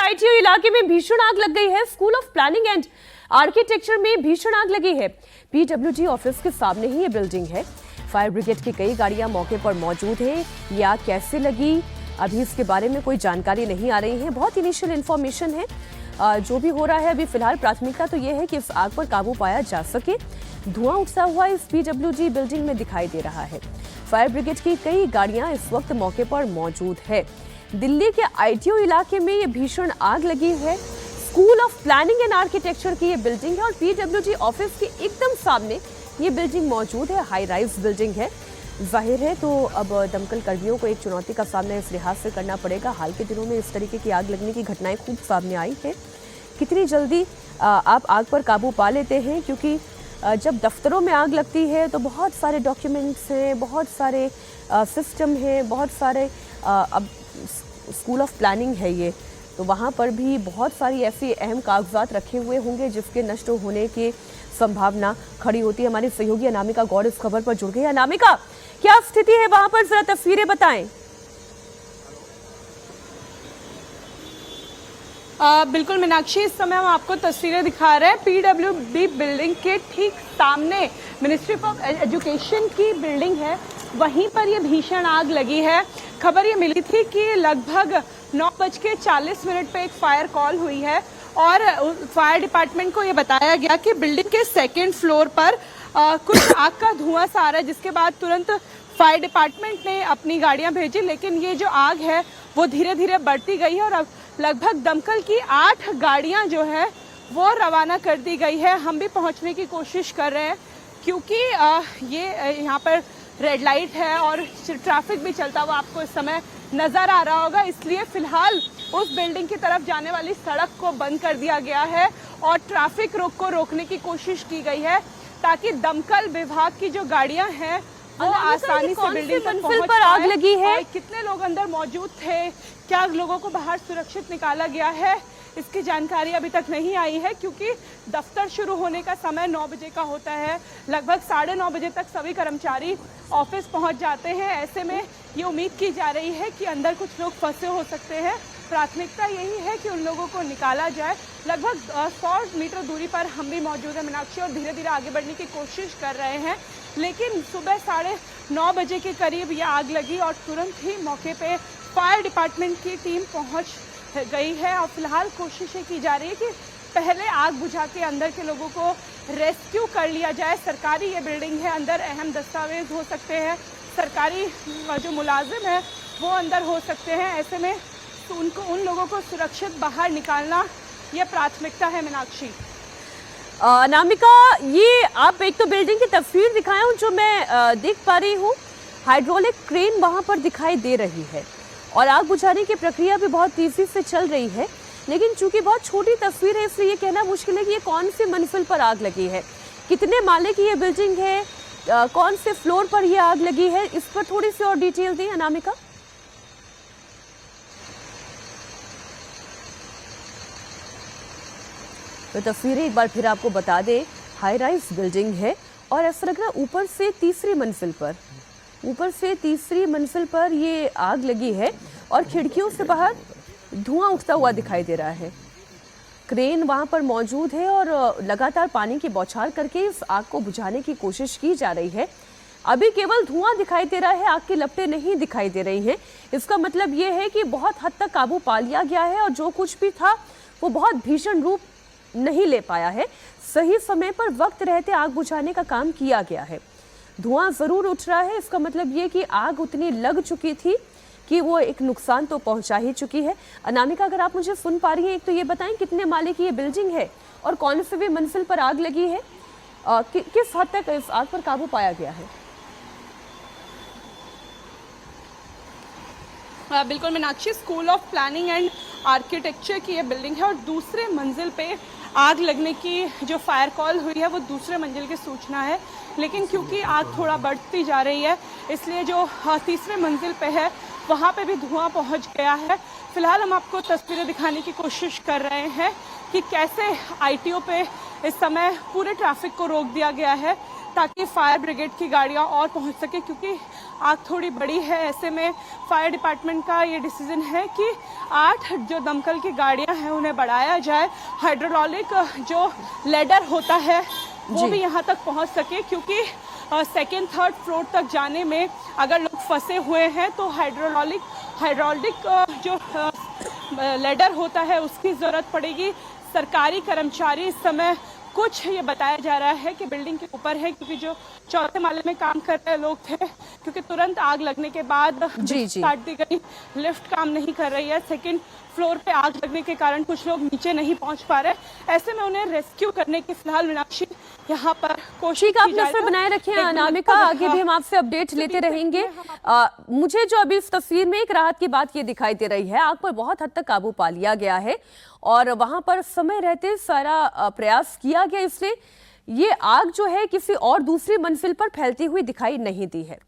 ITO इलाके में भीषण आग लग गई है। School of planning and architecture में भीषण आग लगी है। पीडब्ल्यूडी ऑफिस के सामने ही ये बिल्डिंग है। फायर ब्रिगेड की कई गाड़ियां मौके पर मौजूद है। ये आग कैसे लगी, अभी इसके बारे में कोई जानकारी नहीं आ रही है। बहुत इनिशियल इन्फॉर्मेशन है। जो भी हो रहा है अभी फिलहाल प्राथमिकता तो ये है कि इस आग पर काबू पाया जा सके। धुआं उठता हुआ इस पीडब्ल्यूडी बिल्डिंग में दिखाई दे रहा है। फायर ब्रिगेड की कई गाड़ियां इस वक्त मौके पर मौजूद है। दिल्ली के आईटीओ इलाके में ये भीषण आग लगी है। School of planning and architecture की ये बिल्डिंग है और पीडब्ल्यूडी ऑफिस के एकदम सामने ये बिल्डिंग मौजूद है। हाई राइज बिल्डिंग है। जाहिर है तो अब दमकल कर्मियों को एक चुनौती का सामना इस लिहाज से करना पड़ेगा। हाल के दिनों में इस तरीके की आग लगने की घटनाएं खूब सामने आई है। कितनी जल्दी आप आग पर काबू पा लेते हैं, क्योंकि जब दफ्तरों में आग लगती है तो बहुत सारे डॉक्यूमेंट्स हैं, बहुत सारे सिस्टम हैं, बहुत सारे अब स्कूल ऑफ प्लानिंग है ये, तो वहाँ पर भी बहुत सारी ऐसी अहम कागजात रखे हुए होंगे जिसके नष्ट होने की संभावना खड़ी होती है। हमारी सहयोगी अनामिका गौड़ इस खबर पर जुड़ गई है। अनामिका, क्या स्थिति है वहाँ पर, जरा तस्वीरें बताएं। बिल्कुल मीनाक्षी, इस समय हम आपको तस्वीरें दिखा रहे हैं। पीडब्ल्यूडी बिल्डिंग के ठीक सामने मिनिस्ट्री ऑफ एजुकेशन की बिल्डिंग है, वहीं पर ये भीषण आग लगी है। खबर ये मिली थी कि लगभग 9:40 पे एक फायर कॉल हुई है और फायर डिपार्टमेंट को ये बताया गया कि बिल्डिंग के सेकेंड फ्लोर पर कुछ आग का धुआं सा आ रहा है, जिसके बाद तुरंत फायर डिपार्टमेंट ने अपनी गाड़ियां भेजी। लेकिन ये जो आग है वो धीरे धीरे बढ़ती गई है और अब लगभग दमकल की 8 गाड़ियां जो है वो रवाना कर दी गई है। हम भी पहुंचने की कोशिश कर रहे हैं, क्योंकि ये यहाँ पर रेड लाइट है और ट्रैफिक भी चलता हुआ आपको इस समय नजर आ रहा होगा। इसलिए फिलहाल उस बिल्डिंग की तरफ जाने वाली सड़क को बंद कर दिया गया है और ट्रैफिक को रोकने की कोशिश की गई है, ताकि दमकल विभाग की जो गाड़ियां हैं वो आसानी से बिल्डिंग तक पहुंच पर आग लगी है। कितने लोग अंदर मौजूद थे, क्या लोगों को बाहर सुरक्षित निकाला गया है, इसकी जानकारी अभी तक नहीं आई है, क्योंकि दफ्तर शुरू होने का समय 9 बजे का होता है। लगभग 9:30 बजे तक सभी कर्मचारी ऑफिस पहुंच जाते हैं। ऐसे में ये उम्मीद की जा रही है कि अंदर कुछ लोग फंसे हो सकते हैं। प्राथमिकता यही है कि उन लोगों को निकाला जाए। लगभग 100 मीटर दूरी पर हम भी मौजूद हैं मीनाक्षी, और धीरे धीरे आगे बढ़ने की कोशिश कर रहे हैं। लेकिन सुबह 9:30 बजे के करीब ये आग लगी और तुरंत ही मौके पे फायर डिपार्टमेंट की टीम पहुंच गई है और फिलहाल कोशिशें की जा रही है कि पहले आग बुझा के अंदर के लोगों को रेस्क्यू कर लिया जाए। सरकारी ये बिल्डिंग है, अंदर अहम दस्तावेज हो सकते हैं, सरकारी जो मुलाजिम है वो अंदर हो सकते हैं। ऐसे में तो उन लोगों को सुरक्षित बाहर निकालना ये प्राथमिकता है मीनाक्षी। अनामिका, ये आप एक तो बिल्डिंग की तस्वीर दिखाए हूँ जो मैं देख पा रही हूँ। हाइड्रोलिक क्रेन वहाँ पर दिखाई दे रही है और आग बुझाने की प्रक्रिया भी बहुत तेजी से चल रही है। लेकिन चूंकि बहुत छोटी तस्वीर है इसलिए ये कहना मुश्किल है कि ये कौन सी मंजिल पर आग लगी है, कितने माले की ये बिल्डिंग है, कौन से फ्लोर पर ये आग लगी है, इस पर थोड़ी सी और डिटेल दें अनामिका। तो तस्वीरें एक बार फिर आपको बता दें, हाई राइज बिल्डिंग है और ऐसा लग रहा है ऊपर से तीसरी मंजिल पर ये आग लगी है और खिड़कियों से बाहर धुआं उठता हुआ दिखाई दे रहा है। क्रेन वहां पर मौजूद है और लगातार पानी की बौछार करके इस आग को बुझाने की कोशिश की जा रही है। अभी केवल धुआं दिखाई दे रहा है, आग की लपटें नहीं दिखाई दे रही हैं। इसका मतलब ये है कि बहुत हद तक काबू पा लिया गया है और जो कुछ भी था वो बहुत भीषण रूप नहीं ले पाया है। सही समय पर वक्त रहते आग बुझाने का काम किया गया है। धुआं जरूर उठ रहा है, इसका मतलब ये कि आग उतनी लग चुकी थी कि वो एक नुकसान तो पहुंचा ही चुकी है। अनामिका, अगर आप मुझे सुन पा रही हैं, एक तो ये बताएं कितने माले की ये बिल्डिंग है और कौन से भी मंजिल पर आग लगी है, किस हद तक इस आग पर काबू पाया गया है। बिल्कुल Meenakshi, school of planning and architecture की ये बिल्डिंग है और दूसरे मंजिल पे आग लगने की जो फायर कॉल हुई है वो दूसरे मंजिल की सूचना है। लेकिन क्योंकि आग थोड़ा बढ़ती जा रही है इसलिए जो तीसरे मंजिल पे है वहाँ पे भी धुआं पहुँच गया है। फिलहाल हम आपको तस्वीरें दिखाने की कोशिश कर रहे हैं कि कैसे आईटीओ पे इस समय पूरे ट्रैफिक को रोक दिया गया है ताकि फायर ब्रिगेड की गाड़ियां और पहुंच सके, क्योंकि आग थोड़ी बड़ी है। ऐसे में फायर डिपार्टमेंट का ये डिसीजन है कि 8 जो दमकल की गाड़ियां हैं उन्हें बढ़ाया जाए, हाइड्रोलिक जो लेडर होता है वो भी यहाँ तक पहुँच सके, क्योंकि सेकेंड थर्ड फ्लोर तक जाने में अगर लोग फंसे हुए हैं तो हाइड्रोलिक जो लेडर होता है उसकी ज़रूरत पड़ेगी। सरकारी कर्मचारी इस समय कुछ ये बताया जा रहा है कि बिल्डिंग के ऊपर है, क्योंकि जो चौथे माले में काम कर रहे लोग थे, क्योंकि तुरंत आग लगने के बाद काट दी गई, लिफ्ट काम नहीं कर रही है, सेकंड फ्लोर पे आग लगने के कारण कुछ लोग नीचे नहीं पहुंच पा रहे। ऐसे में उन्हें रेस्क्यू करने की फिलहाल मीनाक्षी यहाँ पर कोशिश आप नजर बनाए रखें अनामिका, आगे भी हम आपसे अपडेट लेते रहेंगे। मुझे जो अभी इस तस्वीर में एक राहत की बात ये दिखाई दे रही है, आग पर बहुत हद तक काबू पा लिया गया है और वहां पर समय रहते सारा प्रयास किया गया, इसलिए ये आग जो है किसी और दूसरी मंजिल पर फैलती हुई दिखाई नहीं दी है।